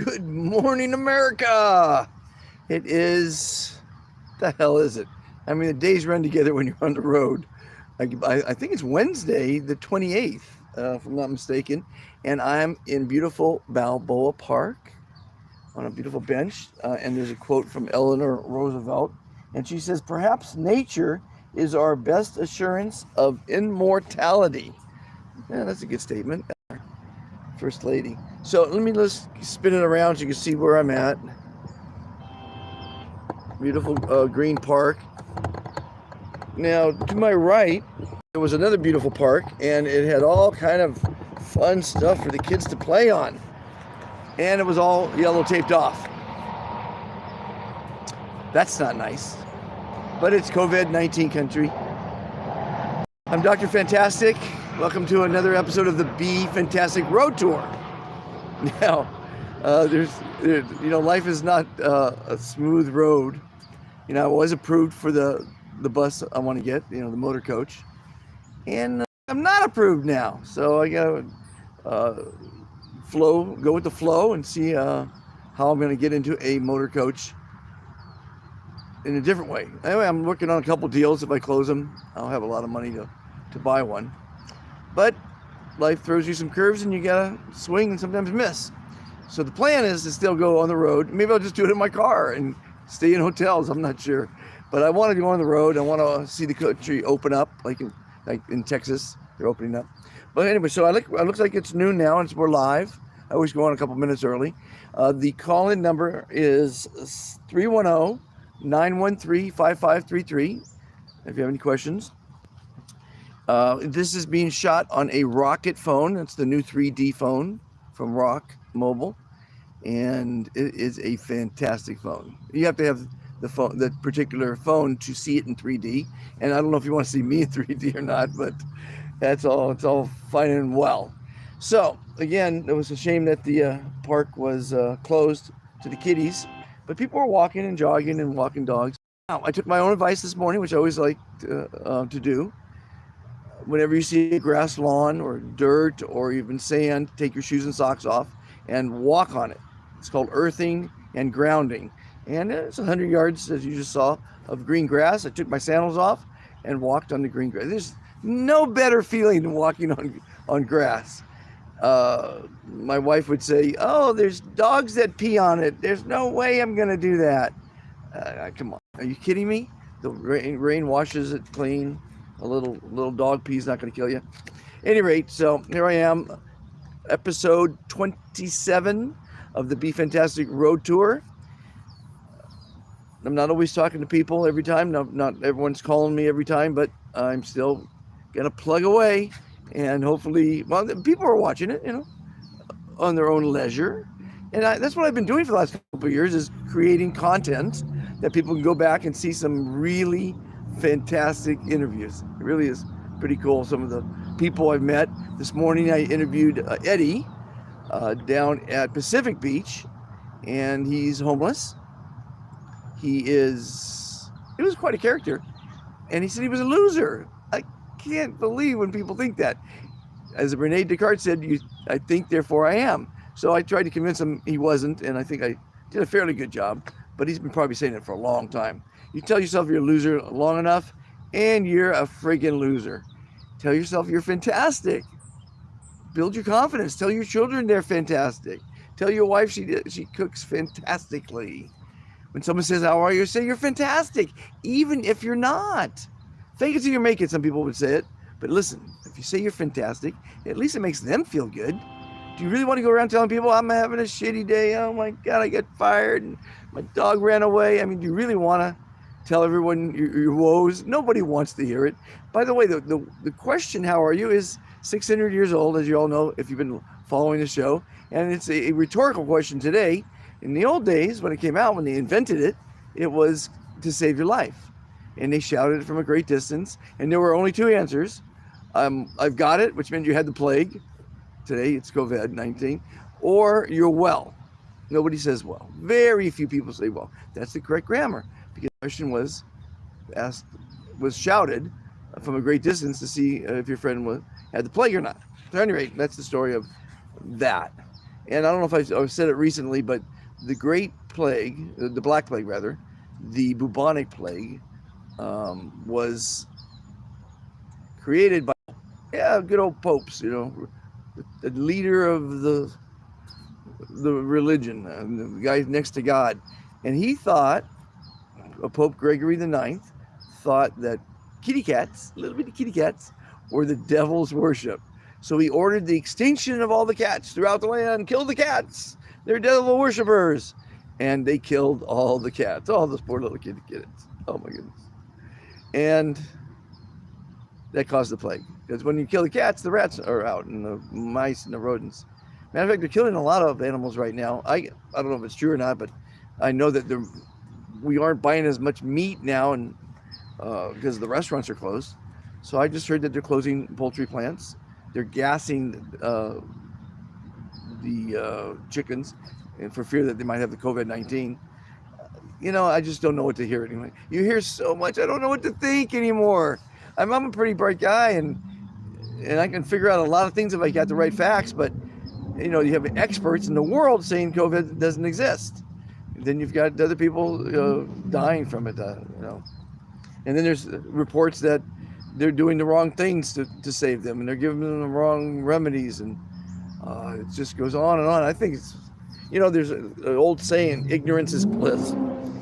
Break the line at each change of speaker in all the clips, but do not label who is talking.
Good morning, America. It is, the hell is it? I mean, the days run together when you're on the road. I think it's Wednesday, the 28th, if I'm not mistaken. And I'm in beautiful Balboa Park on a beautiful bench. And there's a quote from Eleanor Roosevelt. And she says, perhaps nature is our best assurance of immortality. Yeah, that's a good statement. First lady. So let's spin it around so you can see where I'm at. Beautiful green park. Now to my right, there was another beautiful park, and it had all kind of fun stuff for the kids to play on. And it was all yellow taped off. That's not nice. But it's COVID-19 country. I'm Dr. Fantastic. Welcome to another episode of the Be Fantastic Road Tour. Now, life is not a smooth road. I was approved for the bus I want to get, the motor coach, and I'm not approved now. So I gotta go with the flow and see how I'm going to get into a motor coach in a different way. Anyway, I'm working on a couple deals. If I close them, I'll have a lot of money to buy one. But life throws you some curves and you gotta swing and sometimes miss. So the plan is to still go on the road. Maybe I'll just do it in my car and stay in hotels. I'm not sure. But I want to go on the road. I want to see the country open up, like in Texas, they're opening up. But anyway, so it looks like it's noon now and we're live. I always go on a couple minutes early. The call-in number is 310-913-5533 if you have any questions. This is being shot on a Rocket phone. That's the new 3D phone from Rock Mobile, and it is a fantastic phone. You have to have the particular phone to see it in 3D, and I don't know if you want to see me in 3D or not, but that's all. It's all fine and well. So again, it was a shame that the park was closed to the kiddies, but people were walking and jogging and walking dogs. Now, I took my own advice this morning, which I always like to do. Whenever you see a grass lawn or dirt or even sand, take your shoes and socks off and walk on it. It's called earthing and grounding. And it's 100 yards, as you just saw, of green grass. I took my sandals off and walked on the green grass. There's no better feeling than walking on grass. My wife would say, oh, there's dogs that pee on it. There's no way I'm going to do that. Come on. Are you kidding me? The rain washes it clean. A little dog pee's not going to kill you. At any rate, so here I am, episode 27 of the Be Fantastic Road Tour. I'm not always talking to people every time. Not everyone's calling me every time, but I'm still going to plug away. And hopefully, people are watching it, on their own leisure. And that's what I've been doing for the last couple of years, is creating content that people can go back and see some really fantastic interviews. It really is pretty cool. Some of the people I've met. This morning I interviewed Eddie down at Pacific Beach, and he's homeless. He was quite a character, and he said he was a loser. I can't believe when people think that. As Rene Descartes said, I think, therefore I am. So I tried to convince him he wasn't, and I think I did a fairly good job, but he's been probably saying it for a long time. You tell yourself you're a loser long enough, and you're a friggin' loser. Tell yourself you're fantastic. Build your confidence. Tell your children they're fantastic. Tell your wife she cooks fantastically. When someone says, how are you? Say you're fantastic, even if you're not. Fake it till you make it, some people would say it. But listen, if you say you're fantastic, at least it makes them feel good. Do you really want to go around telling people, I'm having a shitty day? Oh my God, I got fired and my dog ran away. I mean, do you really want to tell everyone your woes? Nobody wants to hear it. By the way, the question, how are you, is 600 years old, as you all know, if you've been following the show. And it's a rhetorical question today. In the old days, when it came out, when they invented it, it was to save your life. And they shouted it from a great distance. And there were only two answers. I've got it, which meant you had the plague. Today, it's COVID-19. Or you're well. Nobody says well. Very few people say well. That's the correct grammar. Because the question was shouted from a great distance to see if your friend had the plague or not. So at any rate, that's the story of that. And I don't know if I've said it recently, but the Great Plague, the Black Plague rather, the bubonic plague, was created by good old popes, the leader of the religion, the guy next to God, and he thought, Pope Gregory the Ninth, thought that kitty cats, little bitty kitty cats, were the devil's worship. So he ordered the extinction of all the cats throughout the land. Kill the cats. They're devil worshippers. And they killed all the cats, all those poor little kitty kittens. Oh my goodness. And that caused the plague. Because when you kill the cats, the rats are out, and the mice and the rodents. Matter of fact, they're killing a lot of animals right now. I don't know if it's true or not, but I know that we aren't buying as much meat now, and because the restaurants are closed. So I just heard that they're closing poultry plants. They're gassing the chickens, and for fear that they might have the COVID-19. I just don't know what to hear anymore. You hear so much, I don't know what to think anymore. I'm a pretty bright guy, and I can figure out a lot of things if I got the right facts, but you have experts in the world saying COVID doesn't exist. Then you've got other people dying from it, And then there's reports that they're doing the wrong things to save them, and they're giving them the wrong remedies, and it just goes on and on. I think it's, there's an old saying, ignorance is bliss.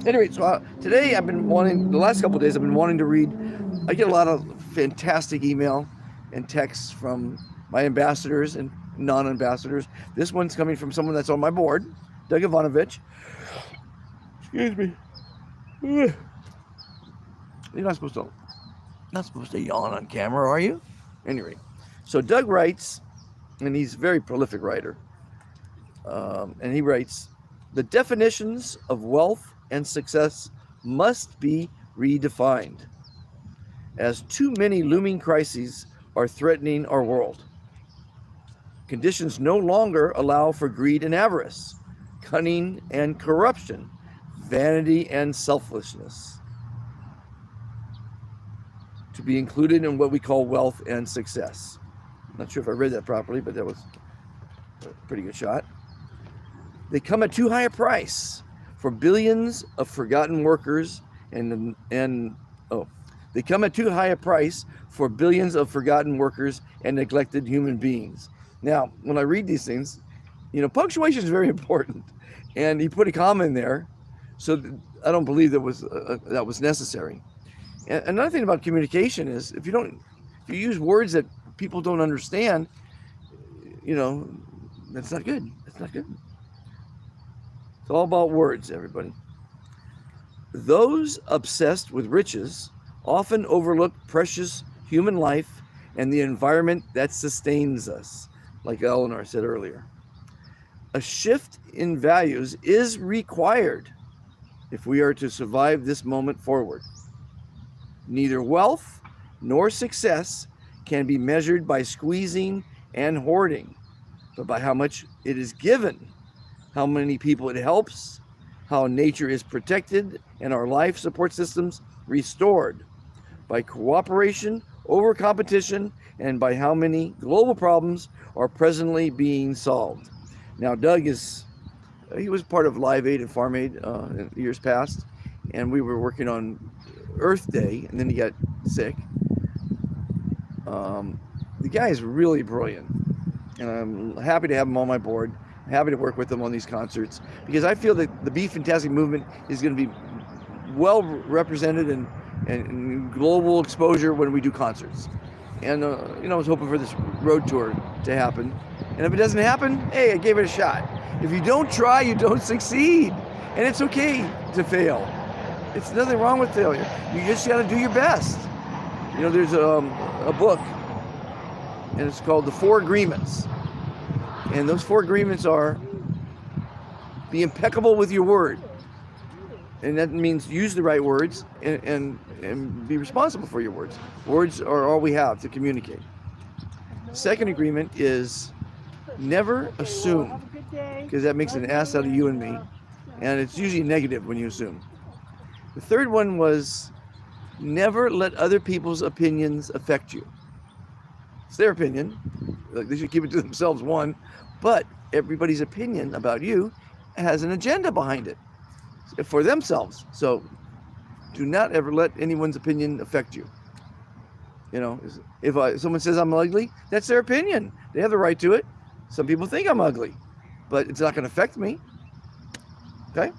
Anyway, so today the last couple of days I've been wanting to read. I get a lot of fantastic email and texts from my ambassadors and non-ambassadors. This one's coming from someone that's on my board, Doug Ivanovich. Excuse me. You're not supposed to yawn on camera, are you? Anyway, so Doug writes, and he's a very prolific writer, and he writes, the definitions of wealth and success must be redefined, as too many looming crises are threatening our world. Conditions no longer allow for greed and avarice, cunning and corruption, vanity and selflessness to be included in what we call wealth and success. I'm not sure if I read that properly, but that was a pretty good shot. They come at too high a price for billions of forgotten workers they come at too high a price for billions of forgotten workers and neglected human beings. Now, when I read these things, punctuation is very important, and he put a comma in there, so I don't believe that was necessary. And another thing about communication is if you use words that people don't understand, that's not good. That's not good. It's all about words, everybody. Those obsessed with riches often overlook precious human life and the environment that sustains us, like Eleanor said earlier. A shift in values is required if we are to survive this moment forward. Neither wealth nor success can be measured by squeezing and hoarding, but by how much it is given, how many people it helps, how nature is protected, and our life support systems restored, by cooperation over competition, and by how many global problems are presently being solved. Now, Doug he was part of Live Aid and Farm Aid in years past, and we were working on Earth Day, and then he got sick. The guy is really brilliant, and I'm happy to have him on my board. I'm happy to work with him on these concerts, because I feel that the Be Fantastic movement is going to be well represented and global exposure when we do concerts. And I was hoping for this road tour to happen. And if it doesn't happen, hey, I gave it a shot. If you don't try, you don't succeed. And it's okay to fail. It's nothing wrong with failure. You just got to do your best. There's a book, and it's called The 4 Agreements. And those 4 agreements are: be impeccable with your word. And that means use the right words and be responsible for your words. Words are all we have to communicate. The second agreement is never assume, because that makes an ass out of you and me. And it's usually negative when you assume. The third one was never let other people's opinions affect you. It's their opinion. Like, they should keep it to themselves, one. But everybody's opinion about you has an agenda behind it for themselves. So do not ever let anyone's opinion affect you. You know, if someone says I'm ugly, that's their opinion. They have the right to it. Some people think I'm ugly, but it's not going to affect me. Okay?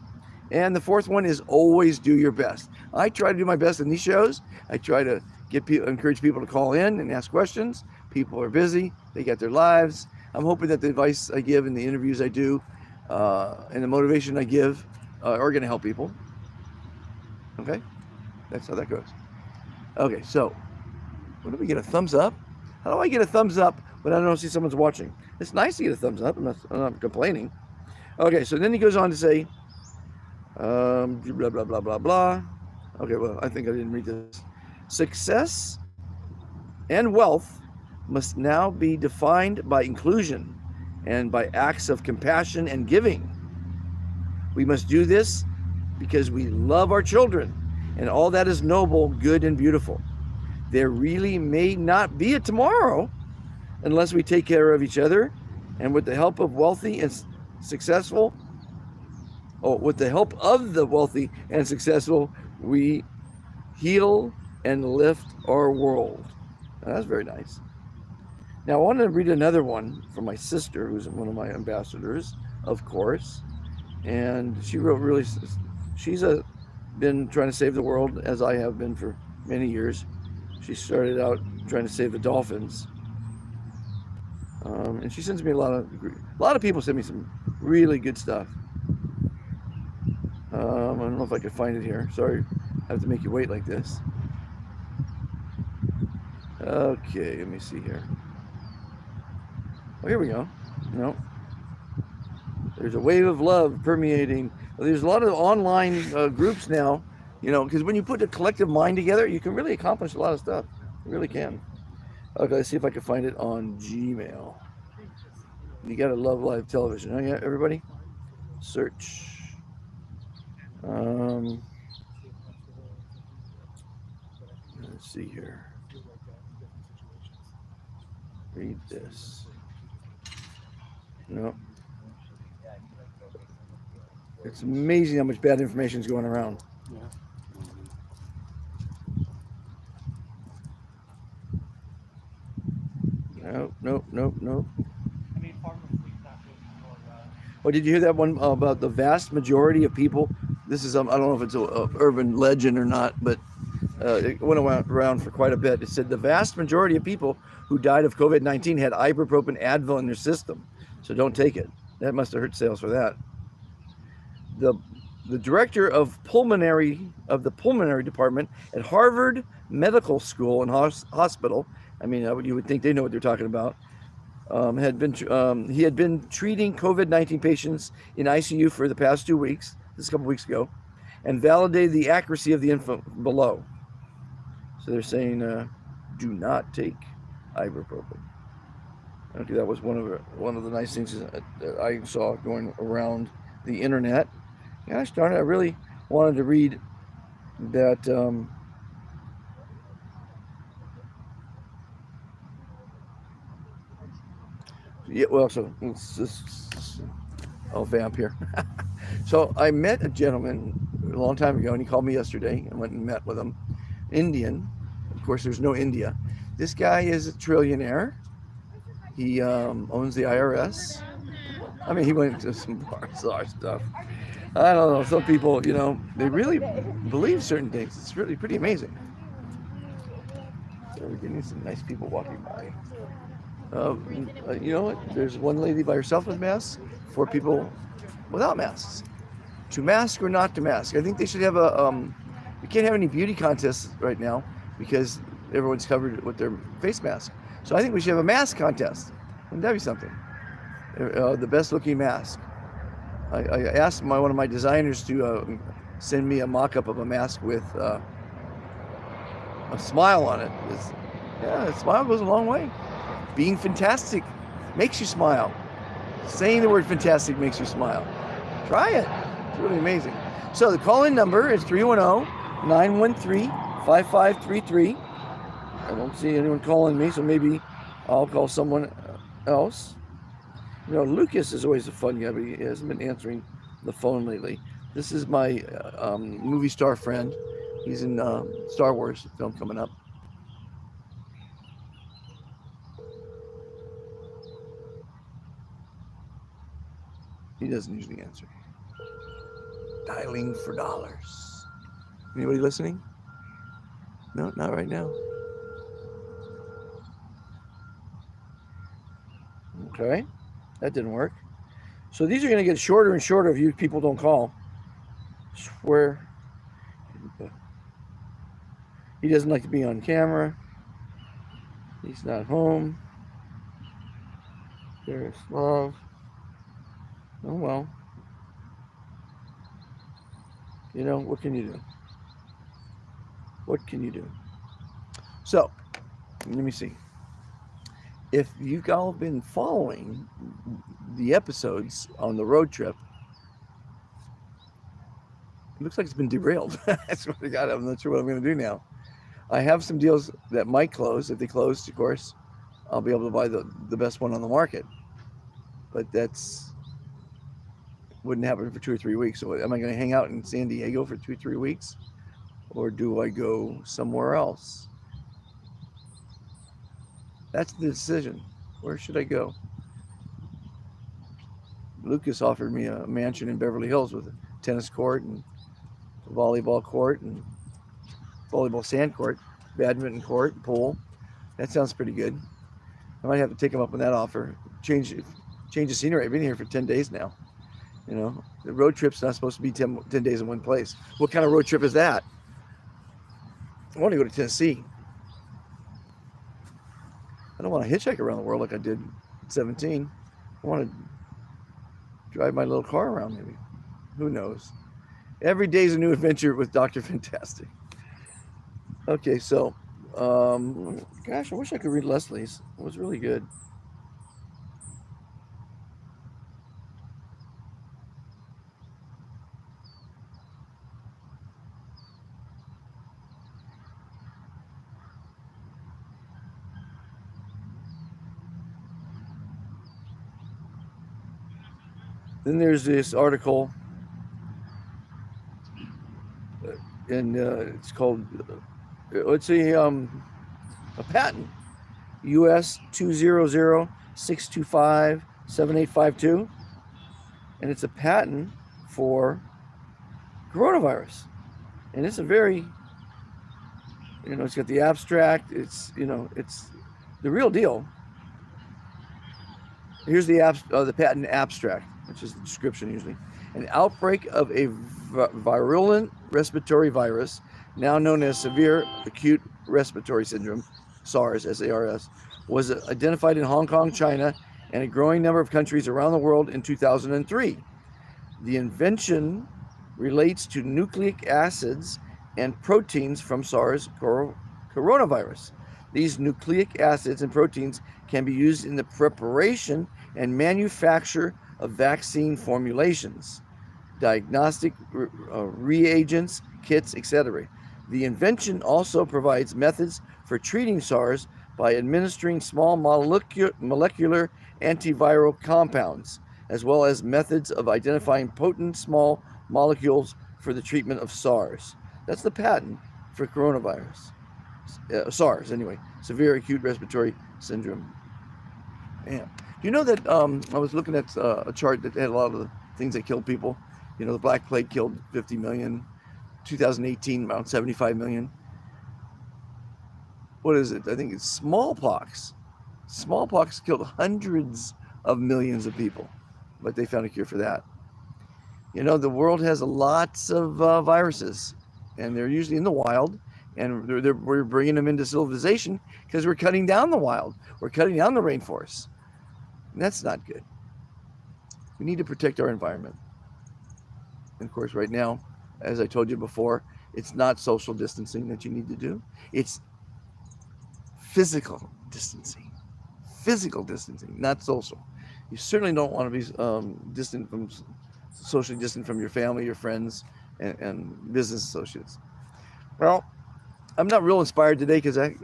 And the fourth one is always do your best. I try to do my best in these shows. I try to encourage people to call in and ask questions. People are busy. They got their lives. I'm hoping that the advice I give and the interviews I do and the motivation I give are going to help people. Okay? That's how that goes. Okay, so what do we get, a thumbs up? How do I get a thumbs up when I don't see someone's watching? It's nice to get a thumbs up. I'm not complaining. Okay, so then he goes on to say, blah, blah, blah, blah, blah. Okay, well, I think I didn't read this. Success and wealth must now be defined by inclusion and by acts of compassion and giving. We must do this because we love our children, and all that is noble, good, and beautiful. There really may not be a tomorrow unless we take care of each other, and with the help of the wealthy and successful, we heal and lift our world. Now, that's very nice. Now, I want to read another one from my sister, who's one of my ambassadors, of course. And she wrote she's been trying to save the world, as I have been for many years. She started out trying to save the dolphins. And she sends me a lot of people send me some really good stuff. I don't know if I can find it here. Sorry, I have to make you wait like this. Okay, let me see here. Oh, here we go. No. There's a wave of love permeating. There's a lot of online groups now, you know, because when you put a collective mind together, you can really accomplish a lot of stuff. You really can. Okay, let's see if I can find it on Gmail. You gotta love live television, oh yeah, everybody? Search. Let's see here. Read this. No. It's amazing how much bad information is going around. Nope. Oh, did you hear that one about the vast majority of people? This is, I don't know if it's a urban legend or not, but it went around for quite a bit. It said the vast majority of people who died of COVID-19 had ibuprofen Advil in their system. So don't take it. That must have hurt sales for that. The director of the pulmonary department at Harvard Medical School and Hospital, I mean, you would think they know what they're talking about, he had been treating COVID-19 patients in ICU for the past 2 weeks, this is a couple weeks ago, and validated the accuracy of the info below. So they're saying, do not take ibuprofen. Okay, that was one of the nice things that I saw going around the internet. Gosh darn it, I really wanted to read that. Yeah, well, so I'll vamp here. So I met a gentleman a long time ago, and he called me yesterday and went and met with him. Indian. Of course, there's no India. This guy is a trillionaire. He owns the IRS. I mean, he went to some bizarre stuff. I don't know. Some people, you know, they really believe certain things. It's really pretty amazing. So we're getting some nice people walking by. You know what? There's one lady by herself with masks, 4 people without masks. To mask or not to mask? I think they should have we can't have any beauty contests right now because everyone's covered with their face mask. So I think we should have a mask contest. Wouldn't that be something? The best looking mask. I asked one of my designers to send me a mock-up of a mask with a smile on it. A smile goes a long way. Being fantastic makes you smile. Saying the word fantastic makes you smile. Try it. It's really amazing. So the call-in number is 310-913-5533. I don't see anyone calling me, so maybe I'll call someone else. You know, Lucas is always a fun guy, but he hasn't been answering the phone lately. This is my movie star friend. He's in Star Wars film coming up. He doesn't usually answer. Dialing for dollars. Anybody listening? No, not right now. Okay, that didn't work. So these are going to get shorter and shorter if you people don't call. Swear. He doesn't like to be on camera. He's not home. There's love. Oh well. You know, what can you do? What can you do? So, let me see. If you've all been following the episodes on the road trip, it looks like it's been derailed. I swear to God, I'm not sure what I'm going to do now. I have some deals that might close. If they close, of course, I'll be able to buy the best one on the market. But that's wouldn't happen for 2 or 3 weeks. So am I going to hang out in San Diego for 2 or 3 weeks? Or do I go somewhere else? That's the decision. Where should I go? Lucas offered me a mansion in Beverly Hills with a tennis court and a volleyball court and volleyball sand court, badminton court, pool. That sounds pretty good. I might have to take him up on that offer. Change the scenery. I've been here for 10 days now. You know, the road trip's not supposed to be 10 days in one place. What kind of road trip is that? I want to go to Tennessee. I don't want to hitchhike around the world like I did at 17. I want to drive my little car around maybe. Who knows? Every day's a new adventure with Dr. Fantastic. Okay, so, gosh, I wish I could read Leslie's. It was really good. Then there's this article, and it's called, let's see, a patent, US 200-625-7852, and it's a patent for coronavirus. And it's a very, you know, it's got the abstract, it's, you know, it's the real deal. Here's the patent abstract, which is the description usually. An outbreak of a virulent respiratory virus, now known as severe acute respiratory syndrome, SARS, S-A-R-S, was identified in Hong Kong, China, and a growing number of countries around the world in 2003. The invention relates to nucleic acids and proteins from SARS coronavirus. These nucleic acids and proteins can be used in the preparation and manufacture of vaccine formulations, diagnostic reagents, kits, etc. The invention also provides methods for treating SARS by administering small molecular antiviral compounds, as well as methods of identifying potent small molecules for the treatment of SARS. That's the patent for coronavirus. SARS, anyway, severe acute respiratory syndrome. Yeah. Do you know that I was looking at a chart that had a lot of the things that killed people? You know, the Black Plague killed 50 million, 2018 around 75 million. What is it? I think it's smallpox. Smallpox killed hundreds of millions of people, but they found a cure for that. You know, the world has lots of viruses, and they're usually in the wild, and we're bringing them into civilization because we're cutting down the wild. We're cutting down the rainforests. And that's not good. We need to protect our environment. And of course, right now, as I told you before, it's not social distancing that you need to do. It's physical distancing. Physical distancing, not social. You certainly don't want to be socially distant from your family, your friends, and business associates. Well, I'm not real inspired today because I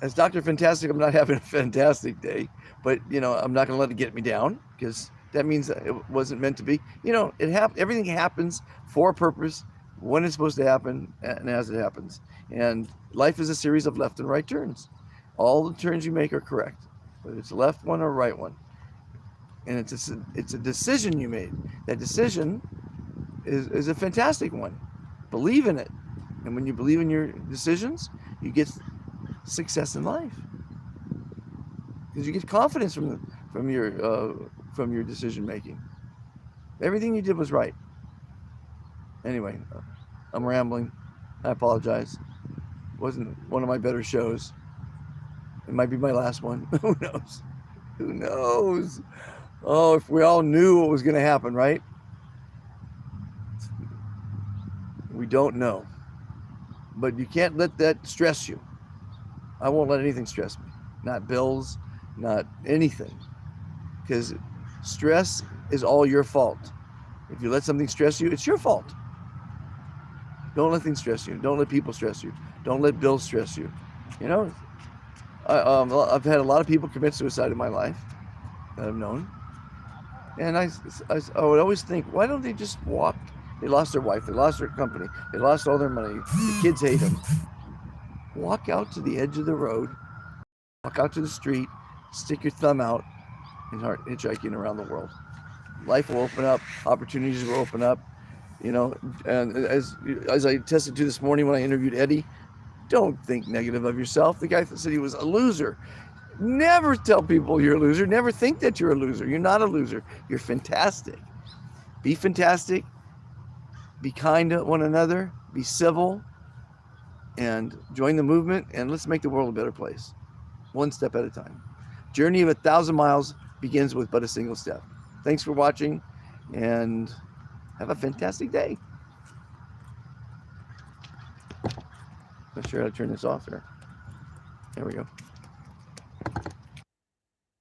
as Dr. Fantastic, I'm not having a fantastic day, but I'm not going to let it get me down, because that means that it wasn't meant to be. Everything happens for a purpose, when it's supposed to happen, and as it happens. And life is a series of left and right turns. All the turns you make are correct, whether it's a left one or a right one. And it's a decision you made. That decision is a fantastic one. Believe in it. And when you believe in your decisions, you get success in life, because you get confidence from your decision making. Everything you did was right. Anyway, I'm rambling. I apologize. Wasn't one of my better shows. It might be my last one. Who knows? Who knows? Oh, if we all knew what was going to happen, right? We don't know. But you can't let that stress you. I won't let anything stress me. Not bills, not anything. Because stress is all your fault. If you let something stress you, it's your fault. Don't let things stress you. Don't let people stress you. Don't let bills stress you. I've had a lot of people commit suicide in my life that I've known. And I would always think, why don't they just walk? They lost their wife. They lost their company. They lost all their money. The kids hate them. Walk out to the edge of the road. Walk out to the street. Stick your thumb out and start hitchhiking around the world. Life will open up. Opportunities will open up. And as I tested to this morning when I interviewed Eddie, don't think negative of yourself. The guy said he was a loser. Never tell people you're a loser. Never think that you're a loser. You're not a loser. You're fantastic. Be fantastic. Be kind to one another. Be civil. And join the movement. And let's make the world a better place. One step at a time. Journey of 1,000 miles begins with but a single step. Thanks for watching. And have a fantastic day. Not sure how to turn this off here. There we go.